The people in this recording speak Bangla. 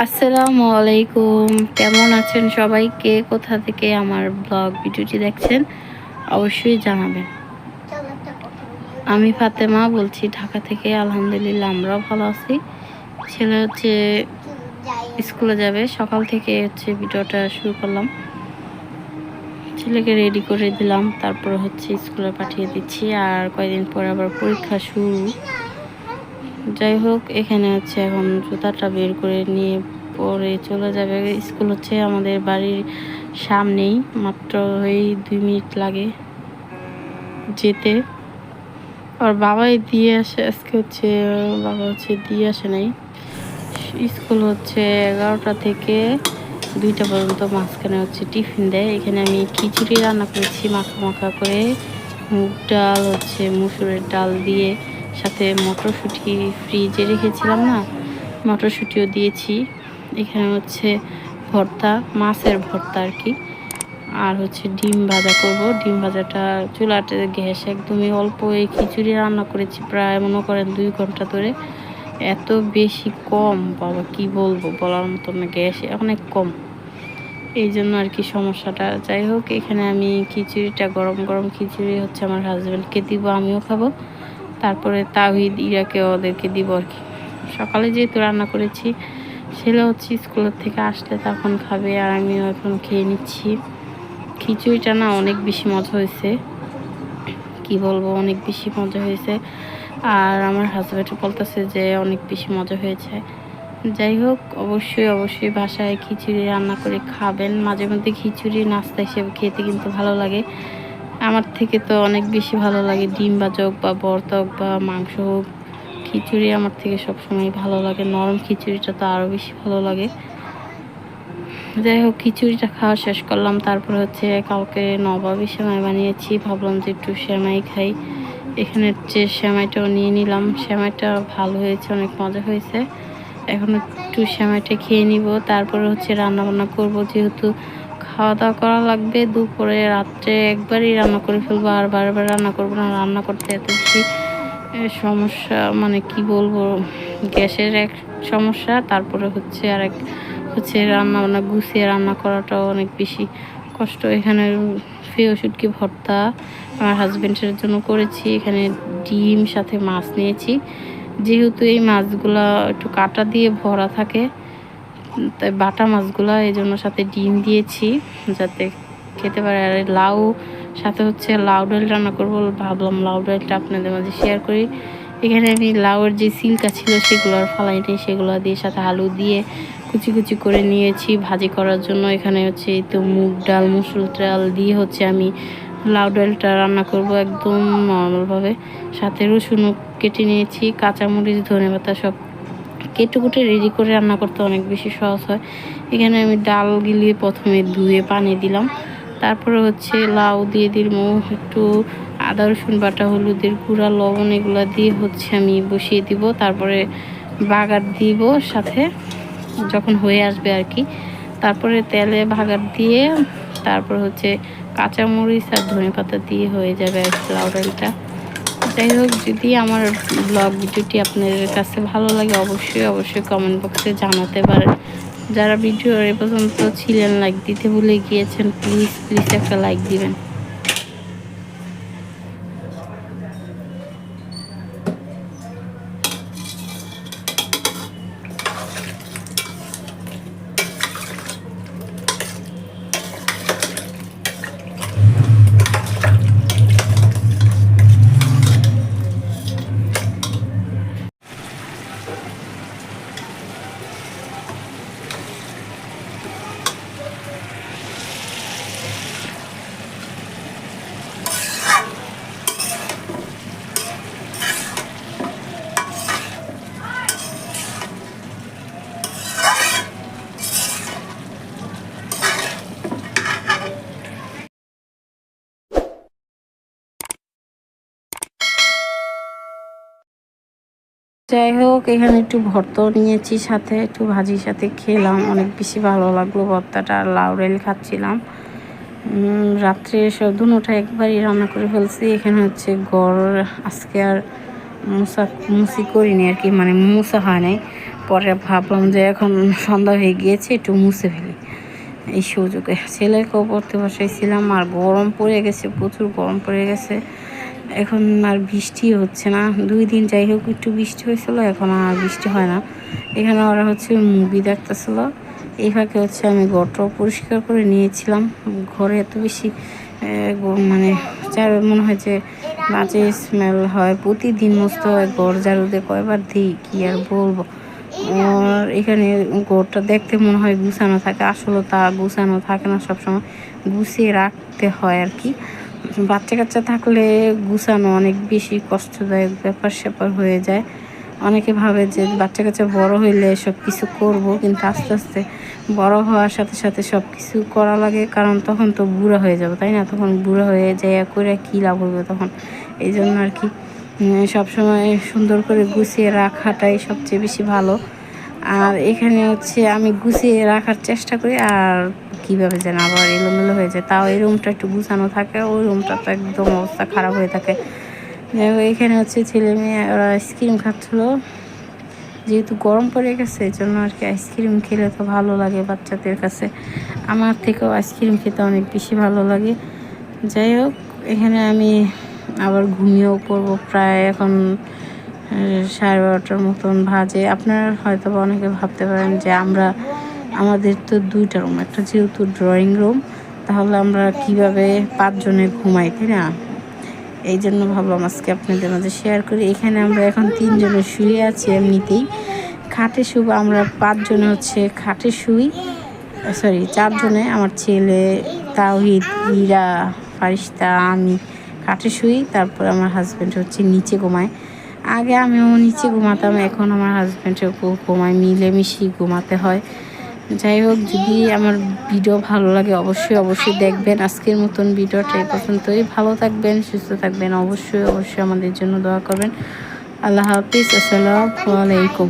আসসালামু আলাইকুম। কেমন আছেন সবাই? কে কোথা থেকে আমার ব্লগ ভিডিওটি দেখছেন অবশ্যই জানাবেন। আমি ফাতেমা বলছি ঢাকা থেকে। আলহামদুলিল্লাহ আমরাও ভালো আছি। ছেলে হচ্ছে স্কুলে যাবে, সকাল থেকে হচ্ছে ভিডিওটা শুরু করলাম। ছেলেকে রেডি করে দিলাম, তারপর হচ্ছে স্কুলে পাঠিয়ে দিচ্ছি। আর কয়েকদিন পর আবার পরীক্ষা শুরু। যাই হোক, এখানে হচ্ছে এখন জুতাটা বের করে নিয়ে পরে চলে যাবে। স্কুল হচ্ছে আমাদের বাড়ির সামনেই, মাত্র ওই 2 মিনিট লাগে যেতে। আর বাবাই দিয়ে আসে আজকে, হচ্ছে বাবা হচ্ছে দিয়ে আসে নাই। স্কুল হচ্ছে 11টা থেকে 2টা পর্যন্ত, মাঝখানে হচ্ছে টিফিন দেয়। এখানে আমি খিচুড়ি রান্না করেছি মাখা মাখা করে, মুগ ডাল হচ্ছে মুসুরের ডাল দিয়ে, সাথে মটরশুঁটি ফ্রিজে রেখেছিলাম না, মটরশুঁটিও দিয়েছি। এখানে হচ্ছে ভর্তা, মাছের ভর্তা আর কি। আর হচ্ছে ডিম ভাজা করব। ডিম ভাজাটা চুলাতে গ্যাস একদমই অল্প, এই খিচুড়ি রান্না করেছি প্রায় মনে করেন 2 ঘন্টা ধরে। এত বেশি কম বাবা, কি বলবো, বলার মতো না, গ্যাস অনেক কম, এই জন্য আর কি সমস্যাটা। যাই হোক, এখানে আমি খিচুড়িটা, গরম গরম খিচুড়ি হচ্ছে আমার হাজব্যান্ডকে দিব, আমিও খাবো, তারপরে তাওহিদ ইরাকে ওদেরকে দিব আর কি। সকালে যেহেতু রান্না করেছি, ছেলে হচ্ছে স্কুলের থেকে আসলে তখন খাবে, আর আমিও এখন খেয়ে নিচ্ছি। খিচুড়িটা না অনেক বেশি মজা হয়েছে, কি বলবো, অনেক বেশি মজা হয়েছে। আর আমার হাজব্যান্ড বলতেছে যে অনেক বেশি মজা হয়েছে। যাই হোক, অবশ্যই অবশ্যই বাসায় খিচুড়ি রান্না করে খাবেন। মাঝে মধ্যে খিচুড়ি নাস্তা হিসেবে খেতে কিন্তু ভালো লাগে। আমার থেকে তো অনেক বেশি ভালো লাগে ডিম ভাজা হোক বা ভর্তা হোক বা মাংস হোক, খিচুড়ি আমার থেকে সবসময় ভালো লাগে। নরম খিচুড়িটা তো আরও বেশি ভালো লাগে। যাই হোক, খিচুড়িটা খাওয়া শেষ করলাম। তারপরে হচ্ছে কালকে নবাবী সেমাই বানিয়েছি, ভাবলাম যে একটু সেমাই খাই। এখানে হচ্ছে সেমাইটাও নিয়ে নিলাম। সেমাইটা ভালো হয়েছে, অনেক মজা হয়েছে। এখন একটু সেমাইটা খেয়ে নিব, তারপরে হচ্ছে রান্না বান্না করবো। যেহেতু খাওয়া দাওয়া করা লাগবে দুপুরে, রাত্রে একবারই রান্না করে ফেলবো, আর বারবার রান্না করবো না। রান্না করতে এত বেশি সমস্যা, মানে কি বলবো, গ্যাসের এক সমস্যা, তারপরে হচ্ছে আর এক হচ্ছে রান্না বান্না গুছিয়ে রান্না করাটাও অনেক বেশি কষ্ট। এখানে ফেও শুটকি ভর্তা আমার হাজব্যান্ডের জন্য করেছি। এখানে ডিম সাথে মাছ নিয়েছি, যেহেতু এই মাছগুলা একটু কাঁটা দিয়ে ভরা থাকে, তাই বাটা মাছগুলা, এই জন্য সাথে ডিম দিয়েছি যাতে খেতে পারে। আর লাউ সাথে হচ্ছে লাউ ডাল রান্না করবো, ভাবলাম লাউ ডালটা আপনাদের মাঝে শেয়ার করি। এখানে আমি লাউয়ের যে সিল্কা ছিল সেগুলো আর ফালাই নিই, সেগুলো দিয়ে সাথে আলু দিয়ে কুচি কুচি করে নিয়েছি ভাজি করার জন্য। এখানে হচ্ছে এই তো মুগ ডাল মুসুর ডাল দিয়ে হচ্ছে আমি লাউ ডালটা রান্না করব একদম নর্মালভাবে। সাথে রসুনও কেটে নিয়েছি, কাঁচামরিচ ধনেপাতা সব কেটে কুটে রেডি করে রান্না করতে অনেক বেশি সহজ হয়। এখানে আমি ডাল গিলিয়ে প্রথমে ধুয়ে পানি দিলাম, তারপরে হচ্ছে লাউ দিয়ে দিলাম, একটু আদা রসুন বাটা, হলুদের গুঁড়া, লবণ এগুলো দিয়ে হচ্ছে আমি বসিয়ে দিব। তারপরে বাগার দিব সাথে, যখন হয়ে আসবে আর কি, তারপরে তেলে বাগার দিয়ে তারপর হচ্ছে কাঁচামরিচ আর ধনেপাতা দিয়ে হয়ে যাবে আর কি লাউ ডালটা। যাই হোক, যদি আমার ব্লগ ভিডিওটি আপনাদের কাছে ভালো লাগে অবশ্যই অবশ্যই কমেন্ট বক্সে জানাতে পারেন। যারা ভিডিও এ পর্যন্ত ছিলেন, লাইক দিতে ভুলে গিয়েছেন, প্লিজ প্লিজ একটা লাইক দিবেন। যাই হোক, এখানে একটু ভর্তাও নিয়েছি, সাথে একটু ভাজির সাথে খেলাম, অনেক বেশি ভালো লাগলো ভর্তাটা। আর লাউ ডাল খাচ্ছিলাম। রাত্রে সব দুটোটা একবারই রান্না করে ফেলছি। এখানে হচ্ছে গড় আজকে আর মুছি করিনি আর কি, মানে মুছা হয় নাই। পরে ভাবলাম যে এখন সন্ধ্যা হয়ে গিয়েছে, একটু মুছে ফেলি এই সুযোগে। ছেলেকেও পড়তে বসাইছিলাম, আর গরম পড়ে গেছে, প্রচুর গরম পড়ে গেছে। এখন আর বৃষ্টি হচ্ছে না, 2 দিন যাই হোক একটু বৃষ্টি হয়েছিল, এখন আর বৃষ্টি হয় না। এখানে ওরা হচ্ছে মুভি দেখতেছিল, এই ফাঁকে হচ্ছে আমি ঘরটাও পরিষ্কার করে নিয়েছিলাম। ঘরে এত বেশি মানে মনে হয় যে বাজে স্মেল হয়, প্রতিদিন মুছতে হয় ঘর, ঝাড়ু দিয়ে কয়বার দিই কি আর বলবো। আর এখানে ঘরটা দেখতে মনে হয় গুছানো থাকে, আসলে তা গুছানো থাকে না, সবসময় গুছিয়ে রাখতে হয় আর কি। বাচ্চা কাচ্চা থাকলে গুছানো অনেক বেশি কষ্টদায়ক ব্যাপার স্যাপার হয়ে যায়। অনেকে ভাবে যে বাচ্চা কাচ্চা বড় হইলে সব কিছু করবো, কিন্তু আস্তে আস্তে বড় হওয়ার সাথে সাথে সব কিছু করা লাগে, কারণ তখন তো বুড়া হয়ে যাবো, তাই না? তখন বুড়া হয়ে যায় করে কী লাভ হবে তখন। এই জন্য আর কি সবসময় সুন্দর করে গুছিয়ে রাখাটাই সবচেয়ে বেশি ভালো। আর এখানে হচ্ছে আমি গুছিয়ে রাখার চেষ্টা করি, আর কীভাবে যেন আবার এলোমেলো হয়ে যায়। তাও এই রুমটা একটু গুছানো থাকে, ওই রুমটা তো একদম অবস্থা খারাপ হয়ে থাকে। এখানে হচ্ছে ছেলে মেয়ে ওরা আইসক্রিম খাচ্ছিলো, যেহেতু গরম পড়ে গেছে এই জন্য আর কি আইসক্রিম খেলে তো ভালো লাগে বাচ্চাদের কাছে। আমার থেকেও আইসক্রিম খেতে অনেক বেশি ভালো লাগে। যাই হোক, এখানে আমি আবার ঘুমিয়েও পড়বো, প্রায় এখন 12:30টার মতন বাজে। আপনারা হয়তো অনেকে ভাবতে পারেন যে আমাদের তো 2টা রুম, একটা যেহেতু ড্রয়িং রুম, তাহলে আমরা কিভাবে 5 জনে ঘুমাই, তাই না? এই জন্য ভাবলাম আজকে আপনাদের মাঝে শেয়ার করি। এখানে আমরা এখন 3 জনে শুয়ে আছি, এমনিতেই খাটে শুব। আমরা 5 জনে হচ্ছে খাটে শুই, 4 জনে, আমার ছেলে, তাওহিদ, ইরা, ফারিস্তা, আমি খাটে শুই। তারপর আমার হাজব্যান্ড হচ্ছে নিচে ঘুমায়। আগে আমিও নিচে ঘুমাতাম, এখন আমার হাজব্যান্ডও ঘুমায়, মিলেমিশি ঘুমাতে হয়। যাই হোক, যদি আমার ভিডিও ভালো লাগে অবশ্যই দেখবেন। আজকের মতন ভিডিওটা এই পর্যন্তই। ভালো থাকবেন, সুস্থ থাকবেন, অবশ্যই আমাদের জন্য দোয়া করবেন। আল্লাহ হাফিজ, আসসালামু আলাইকুম।